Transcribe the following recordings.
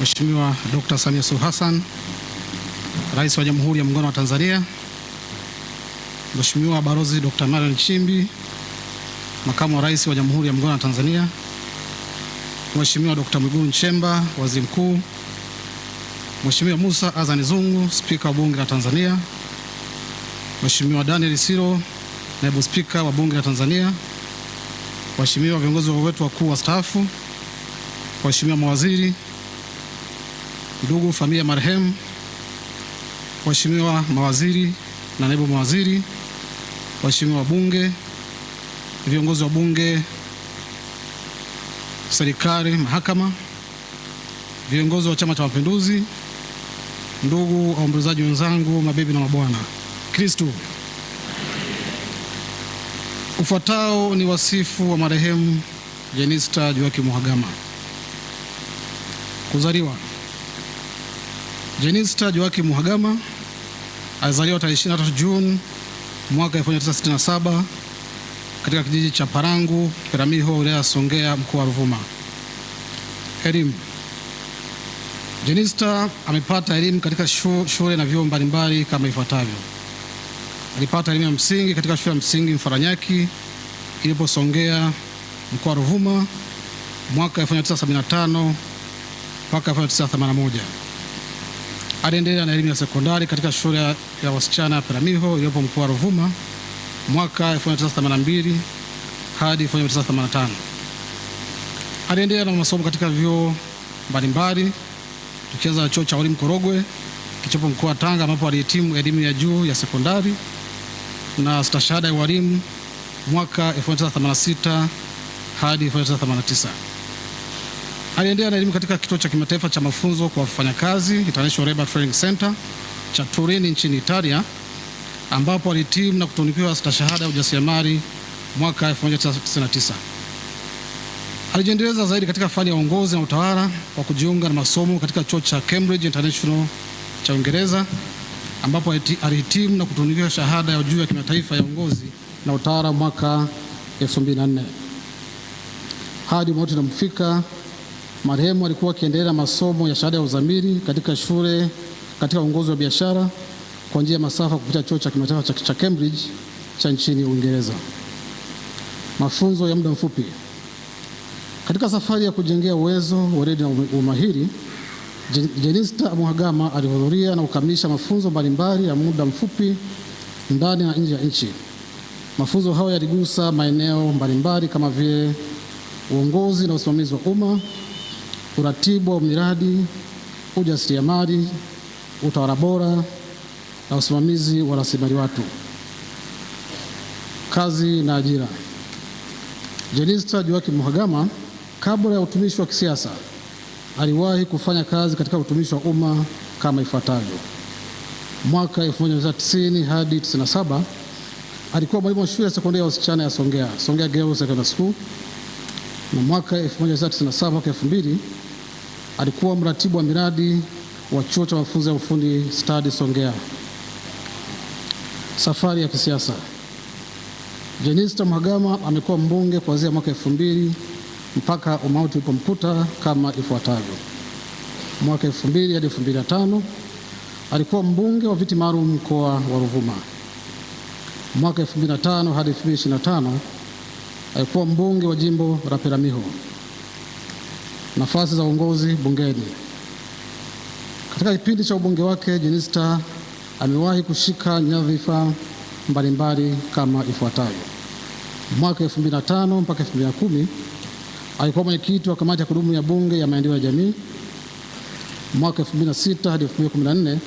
Mheshimiwa Dr. Samia Suluhu Hassan, Rais wa Jamhuri ya Muungano wa Tanzania, Mheshimiwa Balozi Dr. Emmanuel Nchimbi, Makamu wa Rais wa Jamhuri ya Muungano wa Tanzania, Mheshimiwa Dr. Mwigulu Nchemba, Waziri Mkuu, Mheshimiwa Musa Azani Zungu, Spika wa Bunge la Tanzania, Mheshimiwa Daniel Siro, Naibu Spika wa Bunge la Tanzania, waheshimiwa viongozi wetu wakuu wastaafu, waheshimiwa mawaziri, ndugu familia marehemu, waheshimiwa mawaziri na naibu mawaziri, waheshimiwa wabunge, viongozi wa bunge, serikali, mahakama, viongozi wa Chama cha Mapinduzi, ndugu waombolezaji wenzangu, mabibi na mabwana, Kristo. Ufuatao ni wasifu wa marehemu Jenista Joakim Mhagama. Kuzaliwa: Jenista Joakim Mhagama alizaliwa tarehe 23 Juni mwaka 1967 katika kijiji cha Parangu, Peramiho, wilaya ya Songea, mkoa wa Ruvuma. Elimu: Jenista amepata elimu katika shule na vyuo mbalimbali kama ifuatavyo. Alipata elimu ya msingi katika shule ya msingi Mfaranyaki ilipo Songea, mkoa wa Ruvuma mwaka 1975 mpaka 1981. Aliendelea na elimu ya sekondari katika shule ya wasichana ya Peramiho iliyopo mkoa wa Ruvuma mwaka 1982 hadi 1985. Aliendelea na masomo katika vyuo mbalimbali tukianza chuo cha walimu Korogwe kilichopo mkoa wa Tanga ambapo alihitimu elimu ya juu ya sekondari na stashahada ya walimu mwaka 1986 hadi 1989. Aliendelea na elimu katika kituo cha kimataifa cha mafunzo kwa wafanyakazi International Labour Training Center cha Turin nchini Italia ambapo alihitimu na kutunikiwa stashahada ya ujasiriamali mwaka 1999. Alijiendeleza zaidi katika fani ya uongozi na utawala kwa kujiunga na masomo katika chuo cha Cambridge International cha Uingereza ambapo alihitimu na kutunikiwa shahada ya juu ya kimataifa ya uongozi na utawala mwaka 2004. Hadi mauti inamfika, marehemu alikuwa akiendelea na masomo ya shahada ya uzamili katika shule katika uongozi wa biashara kwa njia ya masafa kupitia chuo cha kimataifa cha Cambridge cha nchini Uingereza. Mafunzo ya muda mfupi. Katika safari ya kujengea uwezo, weledi na umahiri, Jenista Mhagama alihudhuria na kukamilisha mafunzo mbalimbali ya muda mfupi ndani na nje ya nchi. Mafunzo hayo yaligusa maeneo mbalimbali kama vile uongozi na usimamizi wa umma, uratibu wa miradi, ujasiriamali, utawala bora na usimamizi wa rasilimali watu. Kazi na ajira. Jenista Joakim Mhagama kabla ya utumishi wa kisiasa aliwahi kufanya kazi katika utumishi wa umma kama ifuatavyo. Mwaka 1990 hadi 97 alikuwa mwalimu wa shule ya sekondari ya wasichana ya Songea Girls Secondary School, na mwaka 1997 mpaka 2000 alikuwa mratibu wa miradi wa chuo cha mafunzo ya ufundi stadi Songea. Safari ya kisiasa. Jenista Mhagama amekuwa mbunge kuanzia mwaka 2000 mpaka umauti ulipomkuta kama ifuatavyo. Mwaka 2000 hadi 2005 alikuwa mbunge wa viti maalum mkoa wa Ruvuma. Mwaka 2005 hadi 2025 alikuwa mbunge wa jimbo la Peramiho. Nafasi za uongozi bungeni. Katika kipindi cha ubunge wake, Jenista amewahi kushika nyadhifa mbalimbali kama ifuatavyo. Mwaka 2005 mpaka 2010 alikuwa mwenyekiti wa kamati ya kudumu ya bunge ya maendeleo ya jamii. Mwaka 2006 hadi 2014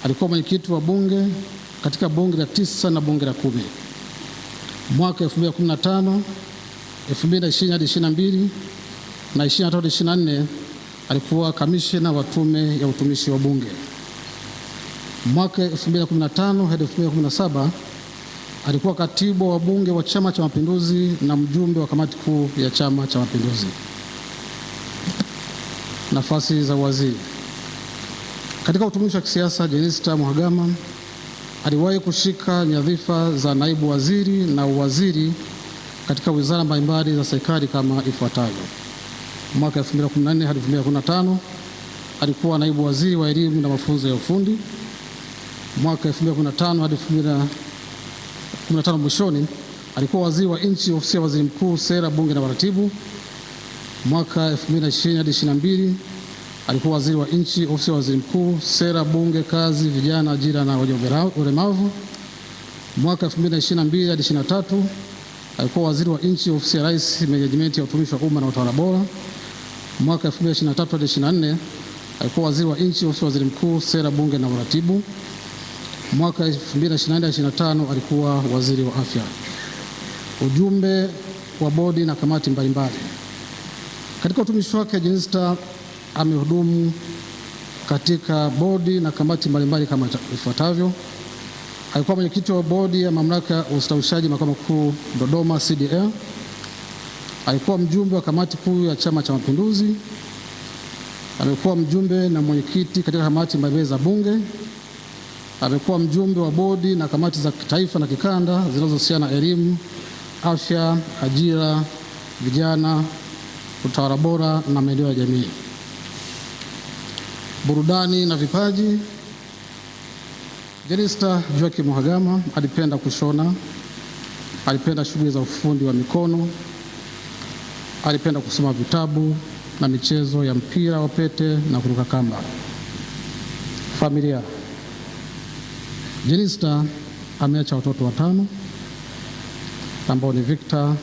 alikuwa mwenyekiti wa bunge katika bunge la 9 na bunge la 10. Mwaka 2015, 2020 hadi 22 na 23 hadi 24 alikuwa kamishna wa tume ya utumishi wa bunge. Mwaka 2015 hadi 2017 alikuwa katibu wa bunge wa Chama cha Mapinduzi na mjumbe wa kamati kuu ya Chama cha Mapinduzi. Nafasi za waziri. Katika utumishi wa kisiasa, Jenista Mhagama aliwahi kushika nyadhifa za naibu waziri na uwaziri katika wizara mbalimbali za serikali kama ifuatavyo. Mwaka 2014 hadi 2015 alikuwa naibu waziri wa elimu na mafunzo ya ufundi. Mwaka 2015 hadi 2015 mwishoni alikuwa waziri wa nchi ofisi ya waziri mkuu, sera, bunge na uratibu. Mwaka 2020 hadi 2022 alikuwa waziri wa nchi ofisi ya waziri mkuu, sera, bunge, kazi, vijana, ajira na ulemavu. Mwaka 2022 hadi 2023 alikuwa waziri wa nchi ofisi ya rais, menejimenti ya utumishi wa umma na utawala bora. Mwaka 2023 hadi 2024 alikuwa waziri wa nchi ofisi ya waziri mkuu, sera, bunge na uratibu. Mwaka 2024 hadi 2025 alikuwa waziri wa afya. Ujumbe wa bodi na kamati mbalimbali. Katika utumishi wake, Jenista amehudumu katika bodi na kamati mbalimbali kama ifuatavyo: alikuwa mwenyekiti wa bodi ya mamlaka ya ustawishaji makao makuu Dodoma CDL. Alikuwa mjumbe wa kamati kuu ya Chama cha Mapinduzi. Amekuwa mjumbe na mwenyekiti katika kamati mbalimbali za bunge. Amekuwa mjumbe wa bodi na kamati za kitaifa na kikanda zinazohusiana na elimu, afya, ajira, vijana, utawala bora na maendeleo ya jamii. Burudani na vipaji. Jenista Joakim Mhagama alipenda kushona, alipenda shughuli za ufundi wa mikono, alipenda kusoma vitabu na michezo ya mpira wa pete na kuruka kamba. Familia. Jenista ameacha watoto 5 ambao ni Victor,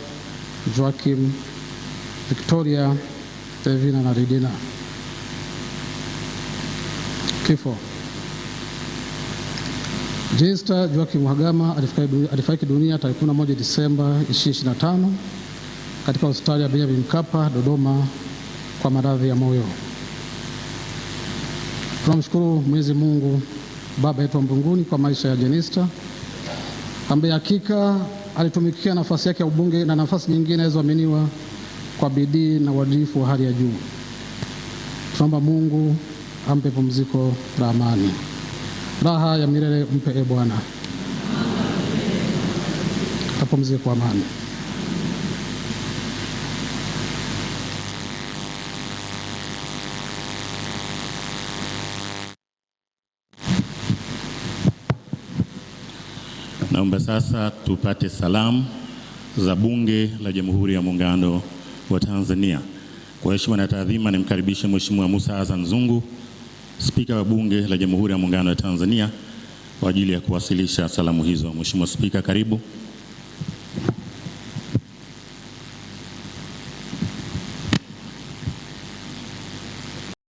Joakim, Victoria, Tevina na Ridina. Kifo. Jenista Joakim Mhagama alifariki dunia tarehe 11 Disemba 2025 katika hospitali ya Benjamin Mkapa Dodoma kwa maradhi ya moyo. Tunamshukuru Mwenyezi Mungu Baba yetu wa mbinguni kwa maisha ya Jenista ambaye hakika alitumikia nafasi yake ya ubunge na nafasi nyingine zilizoaminiwa kwa bidii na uadilifu wa hali ya juu. Tunaomba Mungu ampe pumziko la amani. Raha ya milele mpe Bwana. Apumzike kwa amani. Naomba sasa tupate salamu za Bunge la Jamhuri ya Muungano wa Tanzania. Kwa heshima na taadhima, nimkaribishe Mheshimiwa Musa Hassan Zungu, Spika wa Bunge la Jamhuri ya Muungano wa Tanzania, kwa ajili ya kuwasilisha salamu hizo. Mheshimiwa Spika, karibu.